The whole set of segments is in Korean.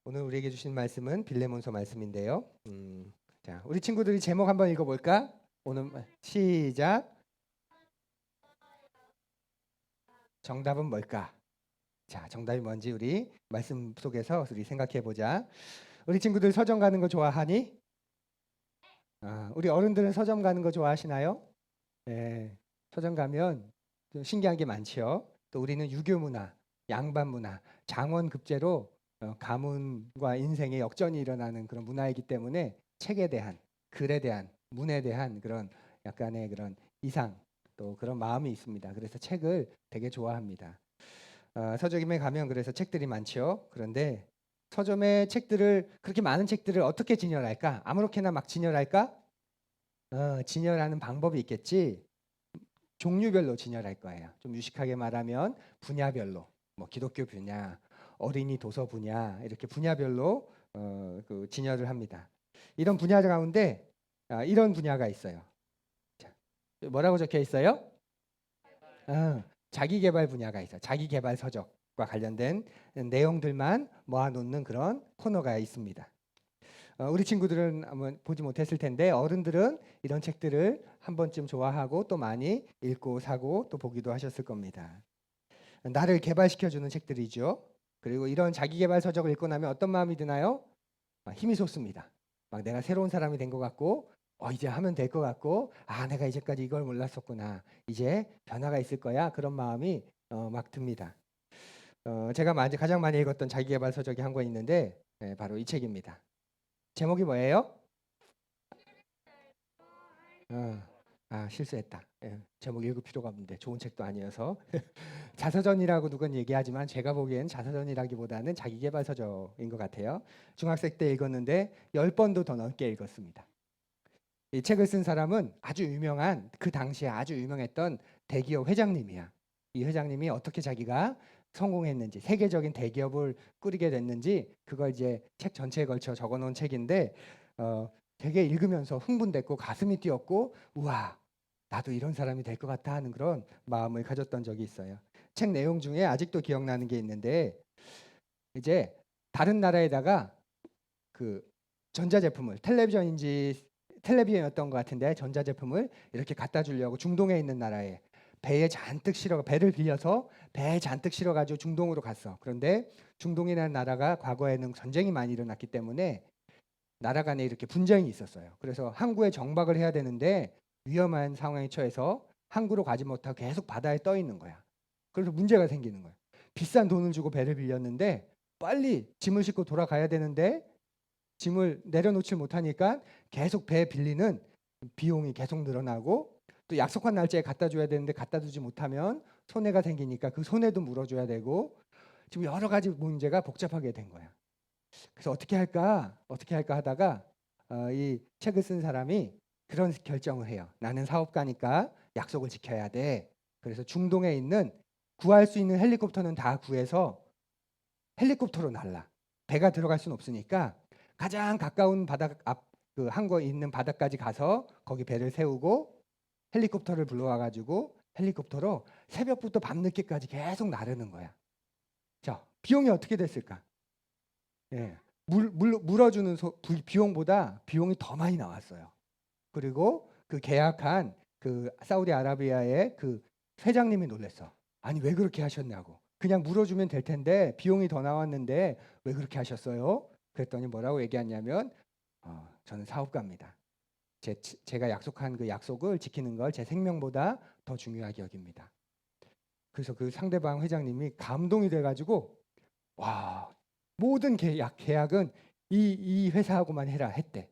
오늘 우리에게 주신 말씀은 빌레몬서 말씀인데요. 자, 우리 친구들이 제목 한번 읽어볼까? 오늘 시작. 정답은 뭘까? 자, 정답이 뭔지 우리 말씀 속에서 우리 생각해 보자. 우리 친구들 서점 가는 거 좋아하니? 우리 어른들은 서점 가는 거 좋아하시나요? 네, 서점 가면 좀 신기한 게 많지요. 또 우리는 유교 문화, 양반 문화, 장원 급제로 가문과 인생의 역전이 일어나는 그런 문화이기 때문에 책에 대한, 글에 대한, 문에 대한 그런 약간의 그런 이상 또 그런 마음이 있습니다. 그래서 책을 되게 좋아합니다. 서점에 가면 그래서 책들이 많죠. 그런데 서점의 책들을 그렇게 많은 책들을 어떻게 진열할까? 아무렇게나 막 진열할까? 진열하는 방법이 있겠지. 종류별로 진열할 거예요. 좀 유식하게 말하면 분야별로, 뭐 기독교 분야, 어린이 도서 분야 이렇게 분야별로 그 진열을 합니다. 이런 분야 가운데 이런 분야가 있어요. 자, 뭐라고 적혀 있어요? 자기개발 분야가 있어요. 자기개발 서적과 관련된 내용들만 모아놓는 그런 코너가 있습니다. 우리 친구들은 한번 보지 못했을 텐데 어른들은 이런 책들을 한 번쯤 좋아하고 또 많이 읽고 사고 또 보기도 하셨을 겁니다. 나를 개발시켜주는 책들이죠. 그리고 이런 자기개발 서적을 읽고 나면 어떤 마음이 드나요? 힘이 솟습니다. 막 내가 새로운 사람이 된 것 같고 이제 하면 될 것 같고 내가 이제까지 이걸 몰랐었구나. 이제 변화가 있을 거야. 그런 마음이 막 듭니다. 제가 가장 많이 읽었던 자기개발 서적이 한 권 있는데 바로 이 책입니다. 제목이 뭐예요? 어, 실수했다. 제목 읽을 필요가 없는데 좋은 책도 아니어서 자서전이라고 누군 얘기하지만 제가 보기엔 자서전이라기보다는 자기계발 서적인 것 같아요. 중학생 때 읽었는데 10번도 더 넘게 읽었습니다. 이 책을 쓴 사람은 아주 유명한 그 당시에 아주 유명했던 대기업 회장님이야. 이 회장님이 어떻게 자기가 성공했는지 세계적인 대기업을 꾸리게 됐는지 그걸 이제 책 전체에 걸쳐 적어놓은 책인데 되게 읽으면서 흥분됐고 가슴이 뛰었고 우와 나도 이런 사람이 될 것 같아 하는 그런 마음을 가졌던 적이 있어요. 책 내용 중에 아직도 기억나는 게 있는데 이제 다른 나라에다가 그 전자제품을 텔레비전이었던 것 같은데 전자제품을 이렇게 갖다 주려고 중동에 있는 나라에 배를 빌려서 배에 잔뜩 실어가지고 중동으로 갔어. 그런데 중동이라는 나라가 과거에는 전쟁이 많이 일어났기 때문에 나라 간에 이렇게 분쟁이 있었어요. 그래서 항구에 정박을 해야 되는데 위험한 상황에 처해서 항구로 가지 못하고 계속 바다에 떠 있는 거야. 그래서 문제가 생기는 거야. 비싼 돈을 주고 배를 빌렸는데 빨리 짐을 싣고 돌아가야 되는데 짐을 내려놓지 못하니까 계속 배 빌리는 비용이 계속 늘어나고 또 약속한 날짜에 갖다 줘야 되는데 갖다 주지 못하면 손해가 생기니까 그 손해도 물어줘야 되고 지금 여러 가지 문제가 복잡하게 된 거야. 그래서 어떻게 할까 하다가 이 책을 쓴 사람이 그런 결정을 해요. 나는 사업가니까 약속을 지켜야 돼. 그래서 중동에 있는 구할 수 있는 헬리콥터는 다 구해서 헬리콥터로 날라. 배가 들어갈 수는 없으니까 가장 가까운 바닥 그 항구에 있는 바닥까지 가서 거기 배를 세우고 헬리콥터를 불러와 가지고 헬리콥터로 새벽부터 밤늦게까지 계속 나르는 거야. 자, 비용이 어떻게 됐을까? 예. 물어주는 비용보다 비용이 더 많이 나왔어요. 그리고 그 계약한 그 사우디아라비아의 그 회장님이 놀랬어. 아니 왜 그렇게 하셨냐고. 그냥 물어주면 될 텐데 비용이 더 나왔는데 왜 그렇게 하셨어요? 그랬더니 뭐라고 얘기하냐면 저는 사업가입니다. 제가 약속한 그 약속을 지키는 걸 제 생명보다 더 중요하게 여깁니다. 그래서 그 상대방 회장님이 감동이 돼가지고 와 모든 계약은 이 회사하고만 해라 했대.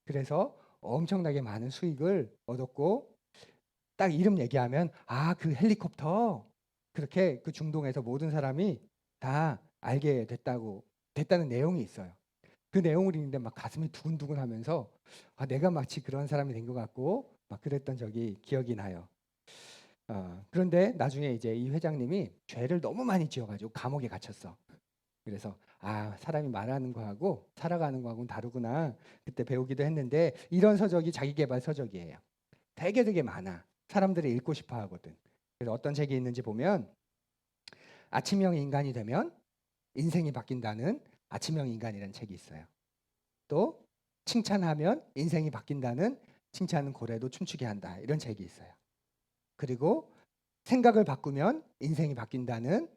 그래서 엄청나게 많은 수익을 얻었고 딱 이름 얘기하면 그 헬리콥터 그렇게 그 중동에서 모든 사람이 다 알게 됐다는 내용이 있어요. 그 내용을 읽는데 막 가슴이 두근두근하면서 내가 마치 그런 사람이 된 것 같고 막 그랬던 적이 기억이 나요. 그런데 나중에 이제 이 회장님이 죄를 너무 많이 지어가지고 감옥에 갇혔어. 그래서 사람이 말하는 거하고 살아가는 거하고는 다르구나 그때 배우기도 했는데 이런 서적이 자기계발 서적이에요. 되게 많아. 사람들이 읽고 싶어 하거든. 그래서 어떤 책이 있는지 보면 아침형 인간이 되면 인생이 바뀐다는 아침형 인간이라는 책이 있어요. 또 칭찬하면 인생이 바뀐다는 칭찬은 고래도 춤추게 한다. 이런 책이 있어요. 그리고 생각을 바꾸면 인생이 바뀐다는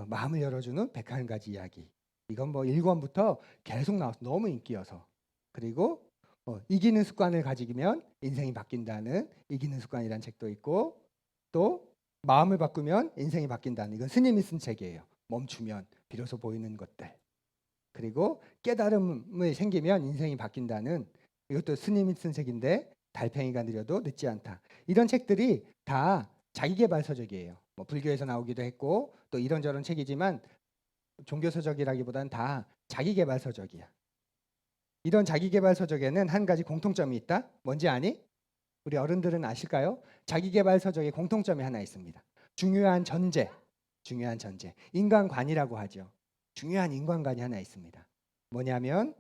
마음을 열어주는 101가지 이야기. 이건 뭐 1권부터 계속 나와서 너무 인기여서. 그리고 이기는 습관을 가지면 인생이 바뀐다는 이기는 습관이라는 책도 있고, 또 마음을 바꾸면 인생이 바뀐다는, 이건 스님이 쓴 책이에요. 멈추면 비로소 보이는 것들. 그리고 깨달음이 생기면 인생이 바뀐다는, 이것도 스님이 쓴 책인데 달팽이가 느려도 늦지 않다. 이런 책들이 다 자기계발서적이에요. 뭐 불교에서 나오기도 했고 또 이런저런 책이지만 종교서적이라기보다는 다 자기계발서적이야. 이런 자기계발서적에는 한 가지 공통점이 있다. 뭔지 아니? 우리 어른들은 아실까요? 자기계발서적에 공통점이 하나 있습니다. 중요한 전제, 중요한 전제. 인간관이라고 하죠. 중요한 인간관이 하나 있습니다. 뭐냐면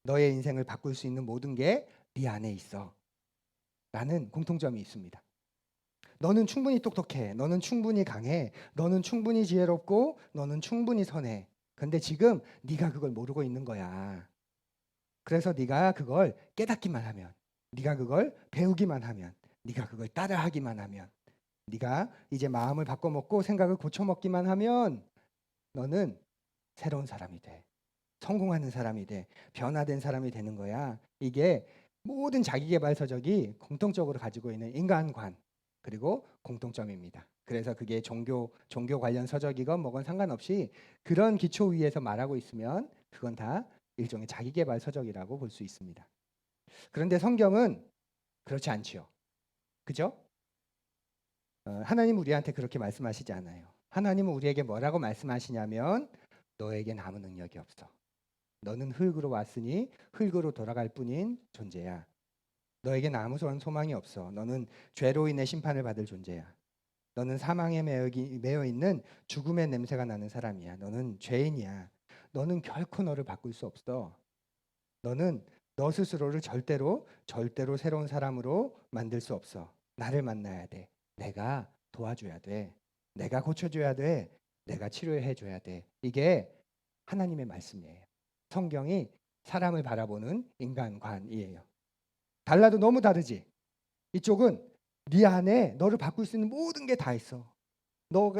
너의 인생을 바꿀 수 있는 모든 게 네 안에 있어. 라는 공통점이 있습니다. 너는 충분히 똑똑해. 너는 충분히 강해. 너는 충분히 지혜롭고 너는 충분히 선해. 근데 지금 네가 그걸 모르고 있는 거야. 그래서 네가 그걸 깨닫기만 하면, 네가 그걸 배우기만 하면, 네가 그걸 따라하기만 하면, 네가 이제 마음을 바꿔먹고 생각을 고쳐먹기만 하면 너는 새로운 사람이 돼. 성공하는 사람이 돼. 변화된 사람이 되는 거야. 이게 모든 자기계발서적이 공통적으로 가지고 있는 인간관 그리고 공통점입니다. 그래서 그게 종교 관련 서적이건 뭐건 상관없이 그런 기초 위에서 말하고 있으면 그건 다 일종의 자기계발 서적이라고 볼 수 있습니다. 그런데 성경은 그렇지 않지요. 그죠? 하나님은 우리한테 그렇게 말씀하시지 않아요. 하나님은 우리에게 뭐라고 말씀하시냐면 너에겐 아무 능력이 없어. 너는 흙으로 왔으니 흙으로 돌아갈 뿐인 존재야. 너에겐 아무런 소망이 없어. 너는 죄로 인해 심판을 받을 존재야. 너는 사망에 매여 있는 죽음의 냄새가 나는 사람이야. 너는 죄인이야. 너는 결코 너를 바꿀 수 없어. 너는 너 스스로를 절대로 새로운 사람으로 만들 수 없어. 나를 만나야 돼. 내가 도와줘야 돼. 내가 고쳐줘야 돼. 내가 치료해줘야 돼. 이게 하나님의 말씀이에요. 성경이 사람을 바라보는 인간관이에요. 달라도 너무 다르지. 이쪽은 네 안에 너를 바꿀 수 있는 모든 게 다 있어.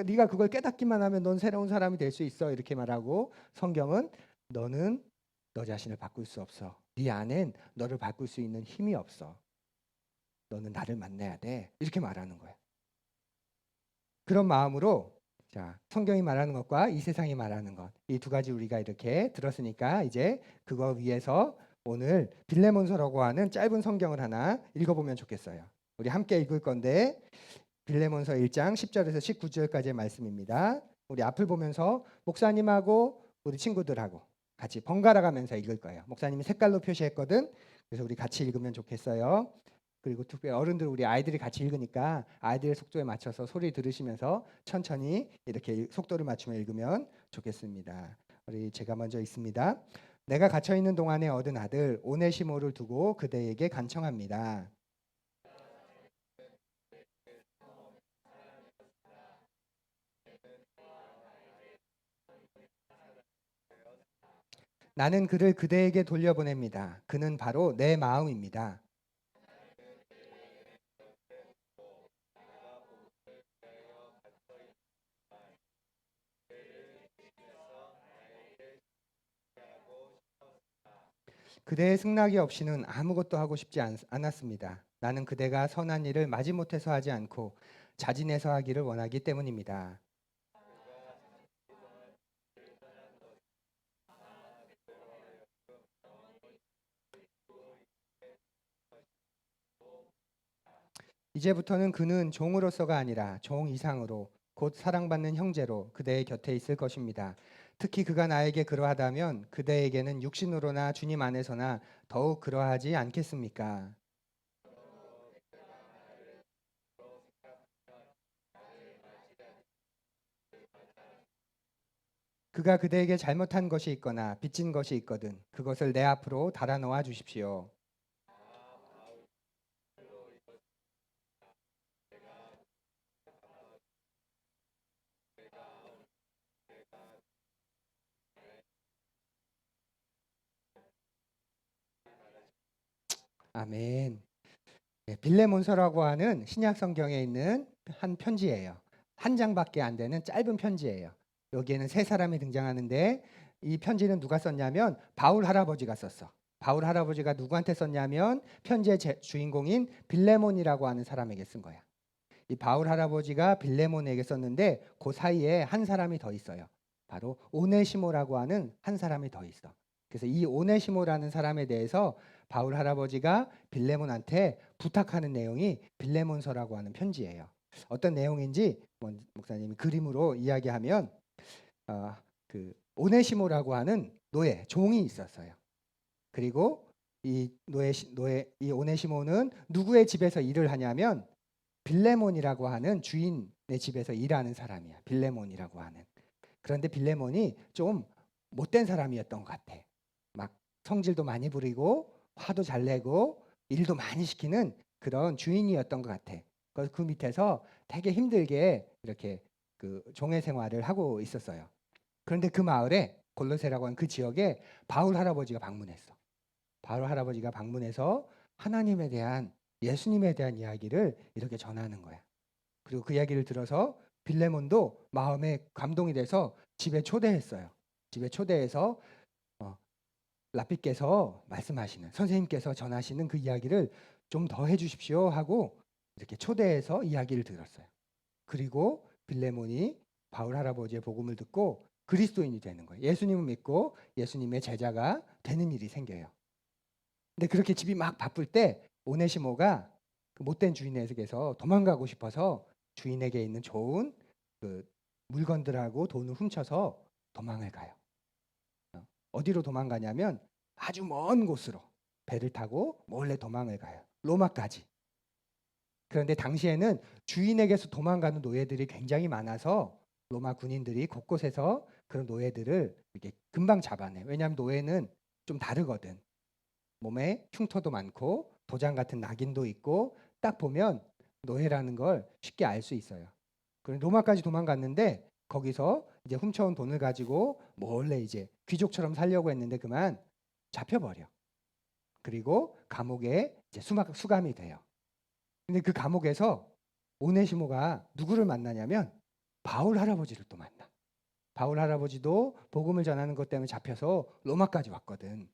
네가 그걸 깨닫기만 하면 넌 새로운 사람이 될 수 있어. 이렇게 말하고 성경은 너는 너 자신을 바꿀 수 없어. 네 안엔 너를 바꿀 수 있는 힘이 없어. 너는 나를 만나야 돼. 이렇게 말하는 거야. 그런 마음으로 자, 성경이 말하는 것과 이 세상이 말하는 것, 이 두 가지 우리가 이렇게 들었으니까 이제 그거 위해서 오늘 빌레몬서라고 하는 짧은 성경을 하나 읽어보면 좋겠어요. 우리 함께 읽을 건데 빌레몬서 1장 10절에서 19절까지의 말씀입니다. 우리 앞을 보면서 목사님하고 우리 친구들하고 같이 번갈아 가면서 읽을 거예요. 목사님이 색깔로 표시했거든. 그래서 우리 같이 읽으면 좋겠어요. 그리고 특별히 어른들 우리 아이들이 같이 읽으니까 아이들의 속도에 맞춰서 소리 들으시면서 천천히 이렇게 속도를 맞추며 읽으면 좋겠습니다. 우리 제가 먼저 읽습니다. 내가 갇혀 있는 동안에 얻은 아들 오네시모를 두고 그대에게 간청합니다. 나는 그를 그대에게 돌려보냅니다. 그는 바로 내 마음입니다. 그대의 승낙이 없이는 아무것도 하고 싶지 않았습니다. 나는 그대가 선한 일을 마지못해서 하지 않고 자진해서 하기를 원하기 때문입니다. 이제부터는 그는 종으로서가 아니라 종 이상으로 곧 사랑받는 형제로 그대의 곁에 있을 것입니다. 특히 그가 나에게 그러하다면 그대에게는 육신으로나 주님 안에서나 더욱 그러하지 않겠습니까? 그가 그대에게 잘못한 것이 있거나 빚진 것이 있거든 그것을 내 앞으로 달아놓아 주십시오. 아멘. 네, 빌레몬서라고 하는 신약 성경에 있는 한 편지예요. 한 장밖에 안 되는 짧은 편지예요. 여기에는 세 사람이 등장하는데 이 편지는 누가 썼냐면 바울 할아버지가 썼어. 바울 할아버지가 누구한테 썼냐면 편지의 주인공인 빌레몬이라고 하는 사람에게 쓴 거야. 이 바울 할아버지가 빌레몬에게 썼는데 그 사이에 한 사람이 더 있어요. 바로 오네시모라고 하는 한 사람이 더 있어. 그래서 이 오네시모라는 사람에 대해서 바울 할아버지가 빌레몬한테 부탁하는 내용이 빌레몬서라고 하는 편지예요. 어떤 내용인지 목사님이 그림으로 이야기하면 그 오네시모라고 하는 노예 종이 있었어요. 그리고 이 이 오네시모는 누구의 집에서 일을 하냐면 빌레몬이라고 하는 주인의 집에서 일하는 사람이야. 빌레몬이라고 하는. 그런데 빌레몬이 좀 못된 사람이었던 것 같아. 막 성질도 많이 부리고 화도 잘 내고 일도 많이 시키는 그런 주인이었던 것 같아. 그래서 그 밑에서 되게 힘들게 이렇게 그 종의 생활을 하고 있었어요. 그런데 그 마을에 골로새라고 하는 그 지역에 바울 할아버지가 방문했어. 바울 할아버지가 방문해서 하나님에 대한 예수님에 대한 이야기를 이렇게 전하는 거야. 그리고 그 이야기를 들어서 빌레몬도 마음에 감동이 돼서 집에 초대했어요. 집에 초대해서 랍비께서 말씀하시는 선생님께서 전하시는 그 이야기를 좀 더 해주십시오 하고 이렇게 초대해서 이야기를 들었어요. 그리고 빌레몬이 바울 할아버지의 복음을 듣고 그리스도인이 되는 거예요. 예수님을 믿고 예수님의 제자가 되는 일이 생겨요. 근데 그렇게 집이 막 바쁠 때 오네시모가 그 못된 주인에게서 도망가고 싶어서 주인에게 있는 좋은 그 물건들하고 돈을 훔쳐서 도망을 가요. 어디로 도망가냐면 아주 먼 곳으로 배를 타고 몰래 도망을 가요. 로마까지. 그런데 당시에는 주인에게서 도망가는 노예들이 굉장히 많아서 로마 군인들이 곳곳에서 그런 노예들을 이렇게 금방 잡아내. 왜냐하면 노예는 좀 다르거든. 몸에 흉터도 많고 도장 같은 낙인도 있고 딱 보면 노예라는 걸 쉽게 알 수 있어요. 그럼 로마까지 도망갔는데 거기서 이제 훔쳐온 돈을 가지고 몰래 이제 귀족처럼 살려고 했는데 그만 잡혀버려. 그리고 감옥에 이제 수감이 돼요. 근데 그 감옥에서 오네시모가 누구를 만나냐면 바울 할아버지를 또 만나. 바울 할아버지도 복음을 전하는 것 때문에 잡혀서 로마까지 왔거든.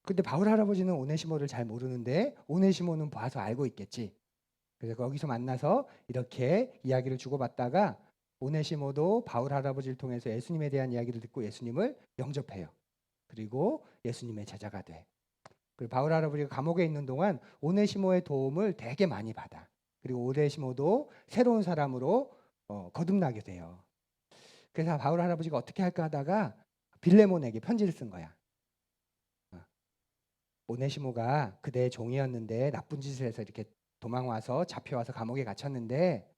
근데 바울 할아버지는 오네시모를 잘 모르는데 오네시모는 봐서 알고 있겠지. 그래서 거기서 만나서 이렇게 이야기를 주고받다가 오네시모도 바울 할아버지를 통해서 예수님에 대한 이야기를 듣고 예수님을 영접해요. 그리고 예수님의 제자가 돼. 그리고 바울 할아버지가 감옥에 있는 동안 오네시모의 도움을 되게 많이 받아. 그리고 오네시모도 새로운 사람으로 거듭나게 돼요. 그래서 바울 할아버지가 어떻게 할까 하다가 빌레몬에게 편지를 쓴 거야. 오네시모가 그대의 종이었는데 나쁜 짓을 해서 이렇게 도망와서 잡혀와서 감옥에 갇혔는데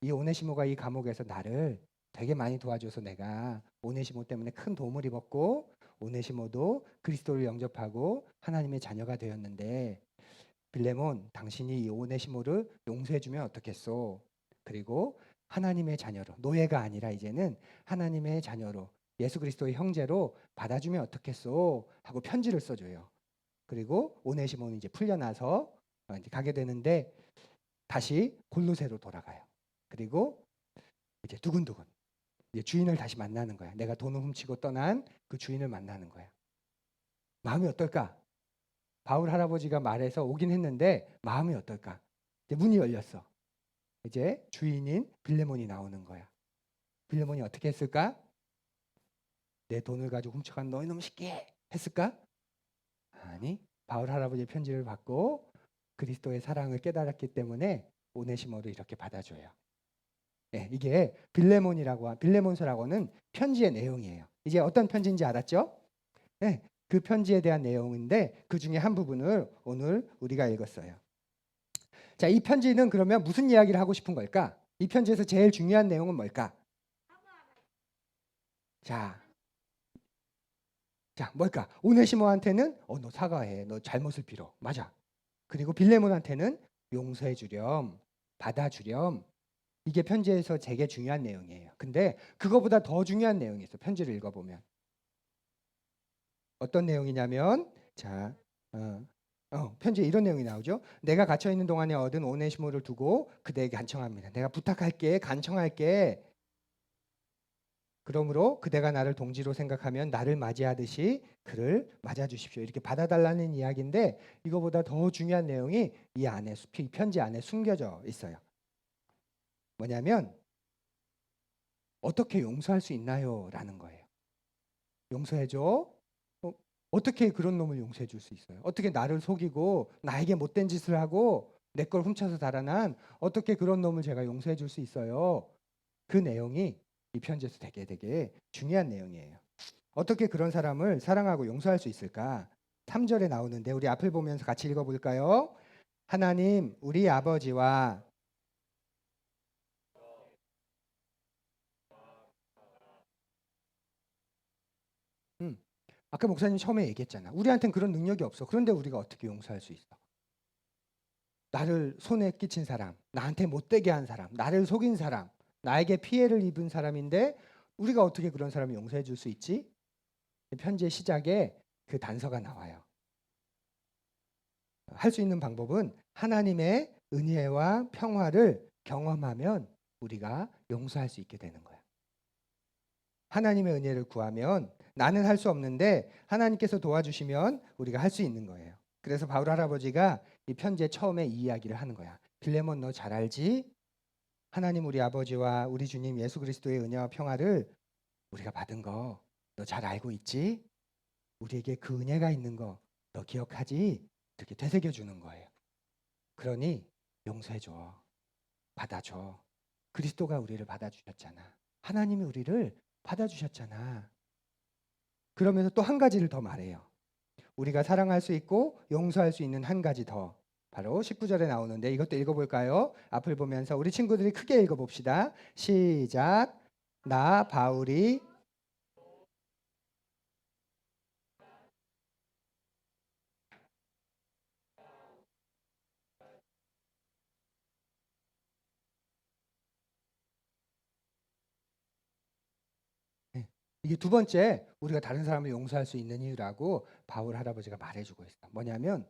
이 오네시모가 이 감옥에서 나를 되게 많이 도와줘서 내가 오네시모 때문에 큰 도움을 입었고 오네시모도 그리스도를 영접하고 하나님의 자녀가 되었는데 빌레몬 당신이 이 오네시모를 용서해주면 어떻겠소? 그리고 하나님의 자녀로 노예가 아니라 이제는 하나님의 자녀로 예수 그리스도의 형제로 받아주면 어떻겠소? 하고 편지를 써줘요. 그리고 오네시모는 이제 풀려나서 이제 가게 되는데 다시 골로새로 돌아가요. 그리고 이제 두근두근 이제 주인을 다시 만나는 거야. 내가 돈을 훔치고 떠난 그 주인을 만나는 거야. 마음이 어떨까? 바울 할아버지가 말해서 오긴 했는데 마음이 어떨까? 이제 문이 열렸어. 이제 주인인 빌레몬이 나오는 거야. 빌레몬이 어떻게 했을까? 내 돈을 가지고 훔쳐간 너희 놈 새끼 했을까? 아니, 바울 할아버지의 편지를 받고 그리스도의 사랑을 깨달았기 때문에 오네시모를 이렇게 받아줘요. 네, 이게 빌레몬서라고는 편지의 내용이에요. 이제 어떤 편지인지 알았죠? 네, 그 편지에 대한 내용인데 그 중에 한 부분을 오늘 우리가 읽었어요. 자, 이 편지는 그러면 무슨 이야기를 하고 싶은 걸까? 이 편지에서 제일 중요한 내용은 뭘까? 자, 뭘까? 오네시모한테는 너 사과해. 너 잘못을 빌어. 맞아. 그리고 빌레몬한테는 용서해 주렴. 받아주렴. 이게 편지에서 되게 중요한 내용이에요. 근데 그거보다 더 중요한 내용이 있어. 편지를 읽어보면. 어떤 내용이냐면 자, 편지에 이런 내용이 나오죠. 내가 갇혀 있는 동안에 얻은 오네시모를 두고 그대에게 간청합니다. 내가 부탁할게, 간청할게. 그러므로 그대가 나를 동지로 생각하면 나를 맞이하듯이 그를 맞아주십시오. 이렇게 받아달라는 이야기인데 이거보다 더 중요한 내용이 이 안에 이 편지 안에 숨겨져 있어요. 뭐냐면 어떻게 용서할 수 있나요? 라는 거예요. 용서해줘. 어떻게 그런 놈을 용서해 줄 수 있어요? 어떻게 나를 속이고 나에게 못된 짓을 하고 내 걸 훔쳐서 달아난 어떻게 그런 놈을 제가 용서해 줄 수 있어요? 그 내용이 이 편지에서 되게 중요한 내용이에요. 어떻게 그런 사람을 사랑하고 용서할 수 있을까? 3절에 나오는데 우리 앞을 보면서 같이 읽어볼까요? 하나님 우리 아버지와 음, 아까 목사님 처음에 얘기했잖아. 우리한테는 그런 능력이 없어. 그런데 우리가 어떻게 용서할 수 있어? 나를 손에 끼친 사람, 나한테 못되게 한 사람, 나를 속인 사람, 나에게 피해를 입은 사람인데 우리가 어떻게 그런 사람을 용서해 줄 수 있지? 편지의 시작에 그 단서가 나와요. 할 수 있는 방법은 하나님의 은혜와 평화를 경험하면 우리가 용서할 수 있게 되는 거야. 하나님의 은혜를 구하면 나는 할 수 없는데 하나님께서 도와주시면 우리가 할 수 있는 거예요. 그래서 바울 할아버지가 이 편지의 처음에 이 이야기를 하는 거야. 빌레몬 너 잘 알지? 하나님 우리 아버지와 우리 주님 예수 그리스도의 은혜와 평화를 우리가 받은 거 너 잘 알고 있지? 우리에게 그 은혜가 있는 거 너 기억하지? 이렇게 되새겨 주는 거예요. 그러니 용서해 줘. 받아줘. 그리스도가 우리를 받아주셨잖아. 하나님이 우리를 받아주셨잖아. 그러면서 또 한 가지를 더 말해요. 우리가 사랑할 수 있고 용서할 수 있는 한 가지 더. 바로 19절에 나오는데 이것도 읽어볼까요? 앞을 보면서 우리 친구들이 크게 읽어봅시다. 시작. 나 바울이 네. 이게 두 번째 우리가 다른 사람을 용서할 수 있는 이유라고 바울 할아버지가 말해주고 있어. 뭐냐면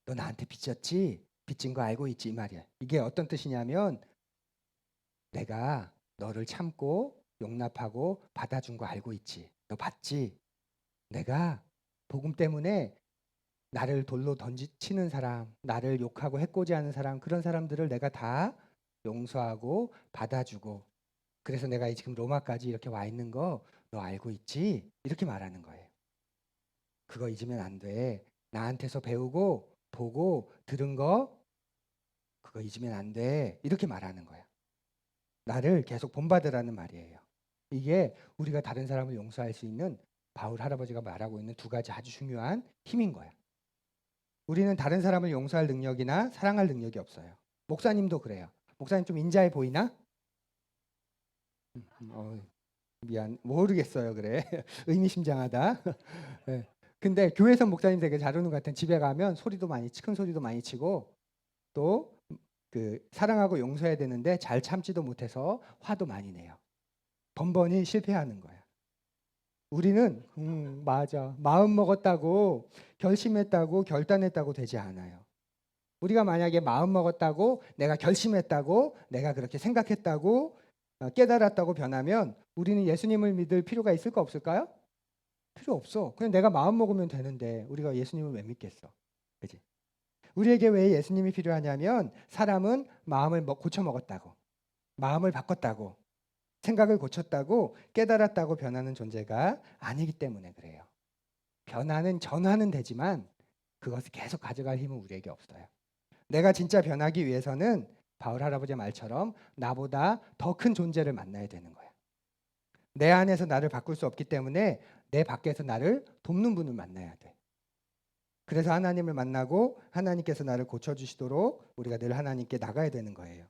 너 나한테 빚졌지? 빚진 거 알고 있지 이 말이야. 이게 어떤 뜻이냐면 내가 너를 참고 용납하고 받아준 거 알고 있지. 너 봤지? 내가 복음 때문에 나를 돌로 던지치는 사람, 나를 욕하고 해코지하는 사람, 그런 사람들을 내가 다 용서하고 받아주고 그래서 내가 지금 로마까지 이렇게 와 있는 거 너 알고 있지? 이렇게 말하는 거예요. 그거 잊으면 안 돼. 나한테서 배우고 보고 들은 거 그거 잊으면 안 돼. 이렇게 말하는 거야. 나를 계속 본받으라는 말이에요. 이게 우리가 다른 사람을 용서할 수 있는 바울 할아버지가 말하고 있는 두 가지 아주 중요한 힘인 거야. 우리는 다른 사람을 용서할 능력이나 사랑할 능력이 없어요. 목사님도 그래요. 목사님 좀 인자해 보이나? 어, 미안 모르겠어요. 그래 의미심장하다. 네. 근데 교회에서 목사님 되게 잘하는 것 같은 집에 가면 소리도 많이 큰 소리도 많이 치고 또 그 사랑하고 용서해야 되는데 잘 참지도 못해서 화도 많이 내요. 번번이 실패하는 거야. 우리는 맞아. 마음 먹었다고 결심했다고 결단했다고 되지 않아요. 우리가 만약에 마음 먹었다고 내가 결심했다고 내가 그렇게 생각했다고 깨달았다고 변하면 우리는 예수님을 믿을 필요가 있을까 없을까요? 필요 없어. 그냥 내가 마음 먹으면 되는데 우리가 예수님을 왜 믿겠어? 그지? 우리에게 왜 예수님이 필요하냐면 사람은 마음을 고쳐 먹었다고 마음을 바꿨다고 생각을 고쳤다고 깨달았다고 변하는 존재가 아니기 때문에 그래요. 변화는 전화는 되지만 그것을 계속 가져갈 힘은 우리에게 없어요. 내가 진짜 변하기 위해서는 바울 할아버지 말처럼 나보다 더 큰 존재를 만나야 되는 거야. 내 안에서 나를 바꿀 수 없기 때문에 내 밖에서 나를 돕는 분을 만나야 돼. 그래서 하나님을 만나고 하나님께서 나를 고쳐주시도록 우리가 늘 하나님께 나가야 되는 거예요.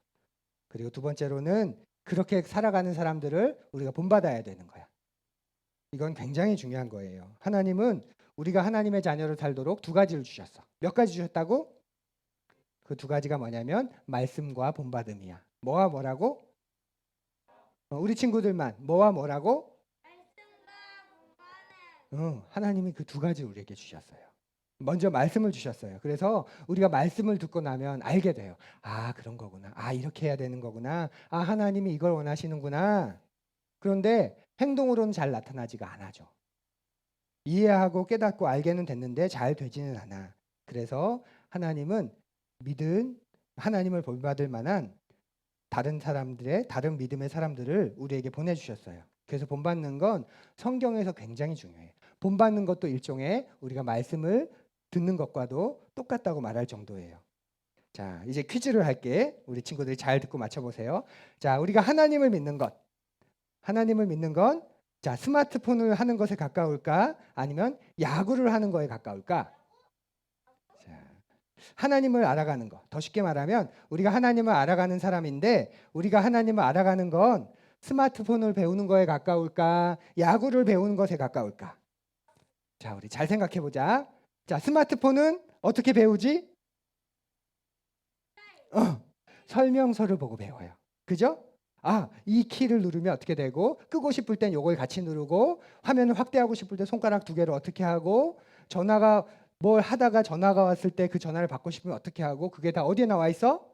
그리고 두 번째로는 그렇게 살아가는 사람들을 우리가 본받아야 되는 거야. 이건 굉장히 중요한 거예요. 하나님은 우리가 하나님의 자녀로 살도록 두 가지를 주셨어. 몇 가지 주셨다고? 그 두 가지가 뭐냐면 말씀과 본받음이야. 뭐와 뭐라고? 우리 친구들만 뭐와 뭐라고? 하나님이 그 두 가지 우리에게 주셨어요. 먼저 말씀을 주셨어요. 그래서 우리가 말씀을 듣고 나면 알게 돼요. 아, 그런 거구나. 아, 이렇게 해야 되는 거구나. 아, 하나님이 이걸 원하시는구나. 그런데 행동으로는 잘 나타나지가 않아죠. 이해하고 깨닫고 알게는 됐는데 잘 되지는 않아. 그래서 하나님은 믿은 하나님을 본받을 만한 다른 믿음의 사람들을 우리에게 보내주셨어요. 그래서 본받는 건 성경에서 굉장히 중요해요. 본받는 것도 일종의 우리가 말씀을 듣는 것과도 똑같다고 말할 정도예요. 자, 이제 퀴즈를 할게. 우리 친구들이 잘 듣고 맞춰보세요. 자, 우리가 하나님을 믿는 것. 하나님을 믿는 건 자, 스마트폰을 하는 것에 가까울까? 아니면 야구를 하는 거에 가까울까? 자, 하나님을 알아가는 거. 더 쉽게 말하면 우리가 하나님을 알아가는 사람인데 우리가 하나님을 알아가는 건 스마트폰을 배우는 거에 가까울까? 야구를 배우는 것에 가까울까? 자, 우리 잘 생각해 보자. 자, 스마트폰은 어떻게 배우지? 설명서를 보고 배워요. 그죠? 아, 이 키를 누르면 어떻게 되고 끄고 싶을 땐 요걸 같이 누르고 화면을 확대하고 싶을 때 손가락 두 개를 어떻게 하고 전화가 뭘 하다가 전화가 왔을 때 그 전화를 받고 싶으면 어떻게 하고 그게 다 어디에 나와 있어?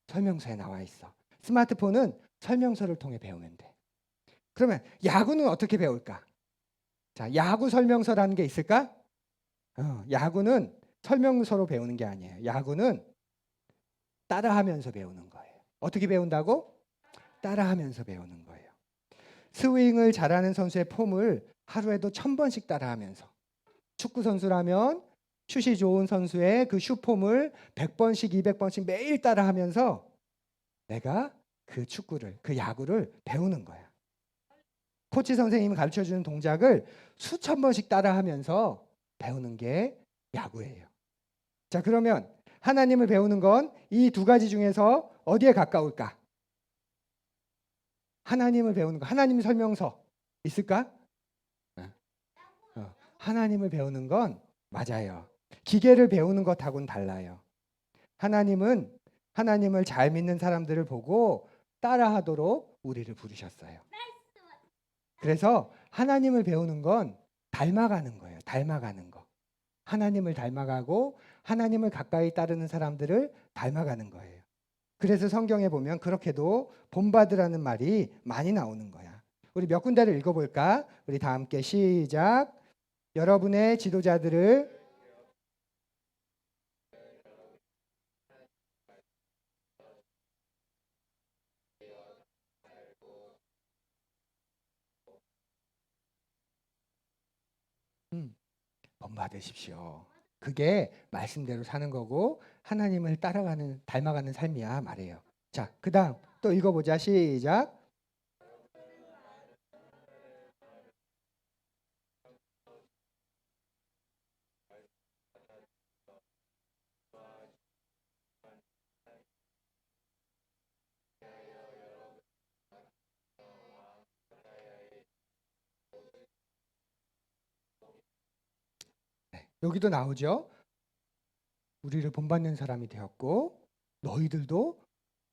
설명서에 나와 있어. 스마트폰은 설명서를 통해 배우면 돼. 그러면 야구는 어떻게 배울까? 자, 야구 설명서라는 게 있을까? 야구는 설명서로 배우는 게 아니에요. 야구는 따라하면서 배우는 거예요. 어떻게 배운다고? 따라하면서 배우는 거예요. 스윙을 잘하는 선수의 폼을 하루에도 1000번씩 따라하면서 축구 선수라면 슛이 좋은 선수의 그 슛폼을 100번씩 200번씩 매일 따라하면서 내가 그 축구를 그 야구를 배우는 거야. 코치 선생님이 가르쳐주는 동작을 수천 번씩 따라하면서 배우는 게 야구예요. 자, 그러면 하나님을 배우는 건 이 두 가지 중에서 어디에 가까울까? 하나님을 배우는 거, 하나님 설명서 있을까? 하나님을 배우는 건 맞아요. 기계를 배우는 것하고는 달라요. 하나님은 하나님을 잘 믿는 사람들을 보고 따라하도록 우리를 부르셨어요. 그래서 하나님을 배우는 건 닮아가는 거예요. 닮아가는 거. 하나님을 닮아가고 하나님을 가까이 따르는 사람들을 닮아가는 거예요. 그래서 성경에 보면 그렇게도 본받으라는 말이 많이 나오는 거야. 우리 몇 군데를 읽어볼까? 우리 다 함께 시작. 여러분의 지도자들을 본받으십시오. 그게 말씀대로 사는 거고 하나님을 따라가는 닮아가는 삶이야 말이에요. 자, 그다음 또 읽어보자. 시작. 네, 여기도 나오죠. 우리를 본받는 사람이 되었고 너희들도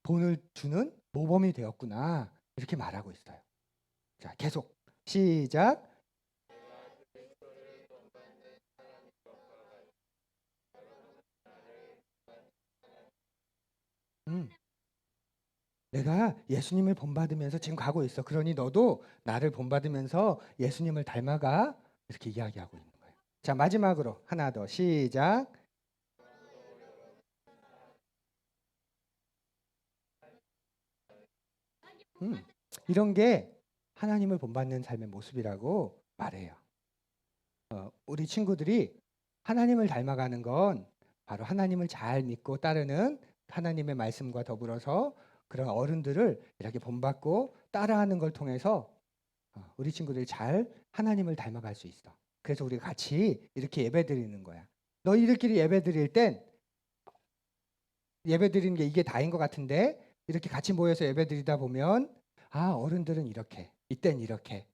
본을 주는 모범이 되었구나. 이렇게 말하고 있어요. 자, 계속 시작. 음, 내가 예수님을 본받으면서 지금 가고 있어. 그러니 너도 나를 본받으면서 예수님을 닮아가. 이렇게 이야기하고 있는 거예요. 자, 마지막으로 하나 더 시작. 음, 이런 게 하나님을 본받는 삶의 모습이라고 말해요. 우리 친구들이 하나님을 닮아가는 건 바로 하나님을 잘 믿고 따르는 하나님의 말씀과 더불어서 그런 어른들을 이렇게 본받고 따라하는 걸 통해서 우리 친구들이 잘 하나님을 닮아갈 수 있어. 그래서 우리가 같이 이렇게 예배 드리는 거야. 너희들끼리 예배 드릴 땐 예배 드리는 게 이게 다인 것 같은데 이렇게 같이 모여서 예배 드리다 보면 아, 어른들은 이렇게, 이땐 이렇게,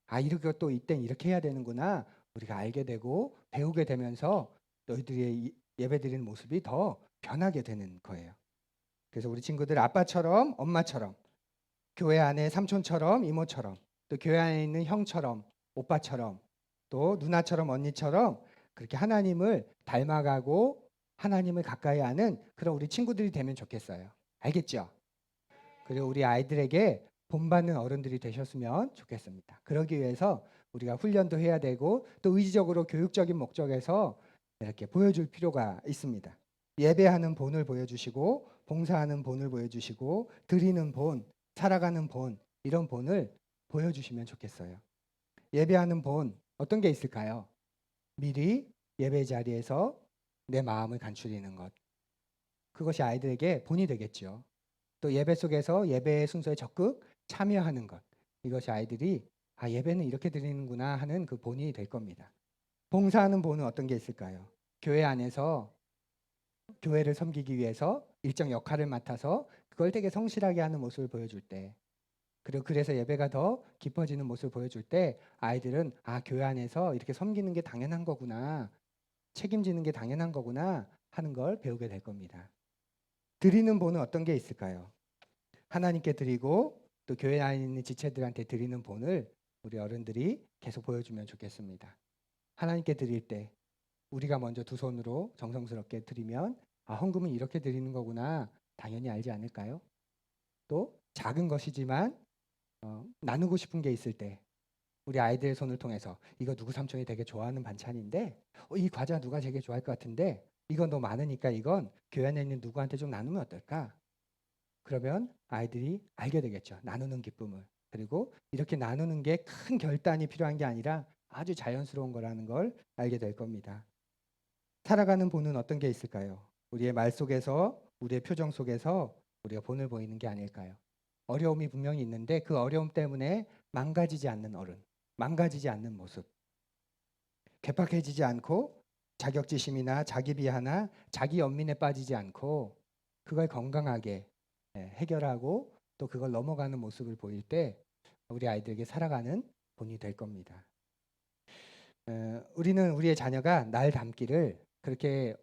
아, 이렇게 또 이땐 이렇게 해야 되는구나. 우리가 알게 되고 배우게 되면서 너희들의 예배 드리는 모습이 더 변하게 되는 거예요. 그래서 우리 친구들 아빠처럼 엄마처럼 교회 안에 삼촌처럼 이모처럼 또 교회 안에 있는 형처럼 오빠처럼 또 누나처럼 언니처럼 그렇게 하나님을 닮아가고 하나님을 가까이 하는 그런 우리 친구들이 되면 좋겠어요. 알겠죠? 그리고 우리 아이들에게 본받는 어른들이 되셨으면 좋겠습니다. 그러기 위해서 우리가 훈련도 해야 되고 또 의지적으로 교육적인 목적에서 이렇게 보여줄 필요가 있습니다. 예배하는 본을 보여주시고 봉사하는 본을 보여주시고 드리는 본, 살아가는 본 이런 본을 보여주시면 좋겠어요. 예배하는 본 어떤 게 있을까요? 미리 예배 자리에서 내 마음을 간추리는 것. 그것이 아이들에게 본이 되겠죠. 또 예배 속에서 예배의 순서에 적극 참여하는 것. 이것이 아이들이 아, 예배는 이렇게 드리는구나 하는 그 본이 될 겁니다. 봉사하는 본은 어떤 게 있을까요? 교회 안에서 교회를 섬기기 위해서 일정 역할을 맡아서 그걸 되게 성실하게 하는 모습을 보여줄 때, 그리고 그래서 예배가 더 깊어지는 모습을 보여줄 때 아이들은 아, 교회 안에서 이렇게 섬기는 게 당연한 거구나, 책임지는 게 당연한 거구나 하는 걸 배우게 될 겁니다. 드리는 본은 어떤 게 있을까요? 하나님께 드리고 또 교회 안에 있는 지체들한테 드리는 본을 우리 어른들이 계속 보여주면 좋겠습니다. 하나님께 드릴 때 우리가 먼저 두 손으로 정성스럽게 드리면 아, 헌금은 이렇게 드리는 거구나 당연히 알지 않을까요? 또 작은 것이지만 나누고 싶은 게 있을 때 우리 아이들의 손을 통해서 이거 누구 삼촌이 되게 좋아하는 반찬인데 이 과자 누가 되게 좋아할 것 같은데 이건 너무 많으니까 이건 교회 안에 있는 누구한테 좀 나누면 어떨까? 그러면 아이들이 알게 되겠죠. 나누는 기쁨을. 그리고 이렇게 나누는 게 큰 결단이 필요한 게 아니라 아주 자연스러운 거라는 걸 알게 될 겁니다. 살아가는 본은 어떤 게 있을까요? 우리의 말 속에서, 우리의 표정 속에서 우리가 본을 보이는 게 아닐까요? 어려움이 분명히 있는데 그 어려움 때문에 망가지지 않는 어른, 망가지지 않는 모습, 괴팍해지지 않고 자격지심이나 자기 비하나 자기 연민에 빠지지 않고 그걸 건강하게 해결하고 또 그걸 넘어가는 모습을 보일 때 우리 아이들에게 살아가는 본이 될 겁니다. 우리는 우리의 자녀가 날 닮기를 그렇게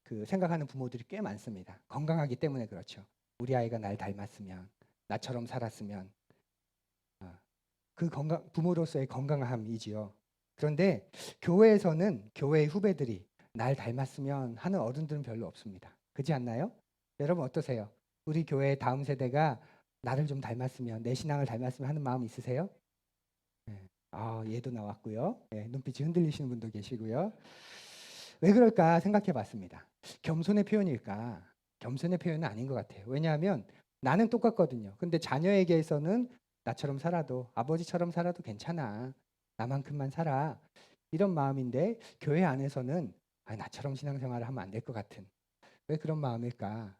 그 생각하는 부모들이 꽤 많습니다. 건강하기 때문에 그렇죠. 우리 아이가 날 닮았으면, 나처럼 살았으면, 그 건강 부모로서의 건강함이지요. 그런데 교회에서는 교회의 후배들이 날 닮았으면 하는 어른들은 별로 없습니다. 그렇지 않나요? 여러분 어떠세요? 우리 교회 다음 세대가 나를 좀 닮았으면, 내 신앙을 닮았으면 하는 마음 있으세요? 네. 아, 얘도 나왔고요. 네, 눈빛이 흔들리시는 분도 계시고요. 왜 그럴까 생각해 봤습니다. 겸손의 표현일까? 겸손의 표현은 아닌 것 같아요. 왜냐하면 나는 똑같거든요. 근데 자녀에게서는 나처럼 살아도, 아버지처럼 살아도 괜찮아. 나만큼만 살아. 이런 마음인데 교회 안에서는 아, 나처럼 신앙생활을 하면 안 될 것 같은. 왜 그런 마음일까?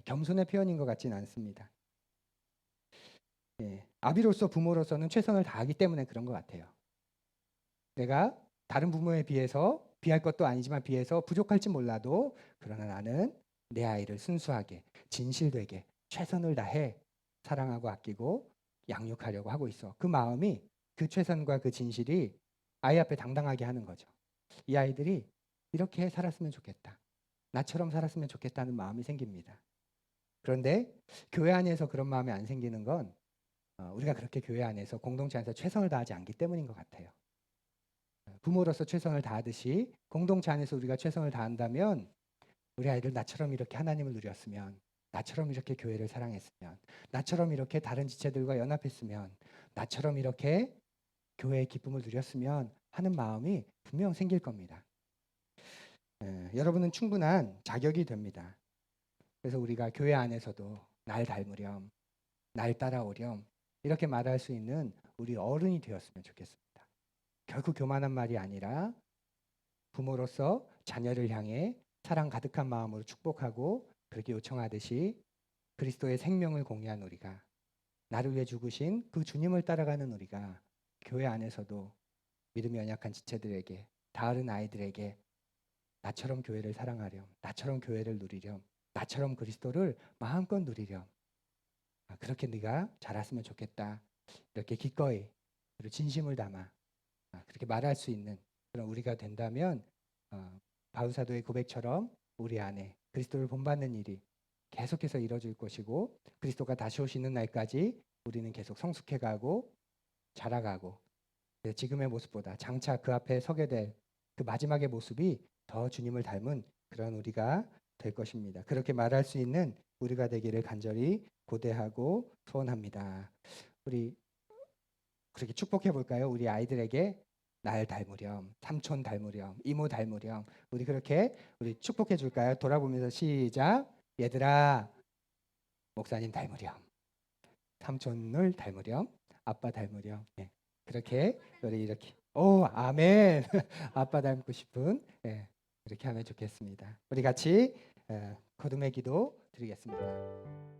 겸손의 표현인 것 같지는 않습니다. 아비로서 부모로서는 최선을 다하기 때문에 그런 것 같아요. 내가 다른 부모에 비해서 비할 것도 아니지만 비해서 부족할지 몰라도 그러나 나는 내 아이를 순수하게 진실되게 최선을 다해 사랑하고 아끼고 양육하려고 하고 있어. 그 마음이, 그 최선과 그 진실이 아이 앞에 당당하게 하는 거죠. 이 아이들이 이렇게 살았으면 좋겠다. 나처럼 살았으면 좋겠다는 마음이 생깁니다. 그런데 교회 안에서 그런 마음이 안 생기는 건 우리가 그렇게 교회 안에서 공동체 안에서 최선을 다하지 않기 때문인 것 같아요. 부모로서 최선을 다하듯이 공동체 안에서 우리가 최선을 다한다면 우리 아이들 나처럼 이렇게 하나님을 누렸으면, 나처럼 이렇게 교회를 사랑했으면, 나처럼 이렇게 다른 지체들과 연합했으면, 나처럼 이렇게 교회의 기쁨을 누렸으면 하는 마음이 분명 생길 겁니다. 여러분은 충분한 자격이 됩니다. 그래서 우리가 교회 안에서도 날 닮으렴, 날 따라오렴 이렇게 말할 수 있는 우리 어른이 되었으면 좋겠습니다. 결코 교만한 말이 아니라 부모로서 자녀를 향해 사랑 가득한 마음으로 축복하고 그렇게 요청하듯이 그리스도의 생명을 공유한 우리가, 나를 위해 죽으신 그 주님을 따라가는 우리가 교회 안에서도 믿음이 연약한 지체들에게, 다른 아이들에게 나처럼 교회를 사랑하렴, 나처럼 교회를 누리렴, 나처럼 그리스도를 마음껏 누리렴, 그렇게 네가 자랐으면 좋겠다, 이렇게 기꺼이 그리고 진심을 담아 그렇게 말할 수 있는 그런 우리가 된다면 바울 사도의 고백처럼 우리 안에 그리스도를 본받는 일이 계속해서 이루어질 것이고 그리스도가 다시 오시는 날까지 우리는 계속 성숙해가고 자라가고 지금의 모습보다 장차 그 앞에 서게 될 그 마지막의 모습이 더 주님을 닮은 그런 우리가 될 것입니다. 그렇게 말할 수 있는 우리가 되기를 간절히 고대하고 소원합니다. 우리 그렇게 축복해 볼까요? 우리 아이들에게 날 닮으렴, 삼촌 닮으렴, 이모 닮으렴. 우리 그렇게 우리 축복해 줄까요? 돌아보면서 시작. 얘들아, 목사님 닮으렴, 삼촌을 닮으렴, 아빠 닮으렴. 예. 그렇게 우리 이렇게. 오, 아멘. 아빠 닮고 싶은. 예. 이렇게 하면 좋겠습니다. 우리 같이 거듭의 기도 드리겠습니다.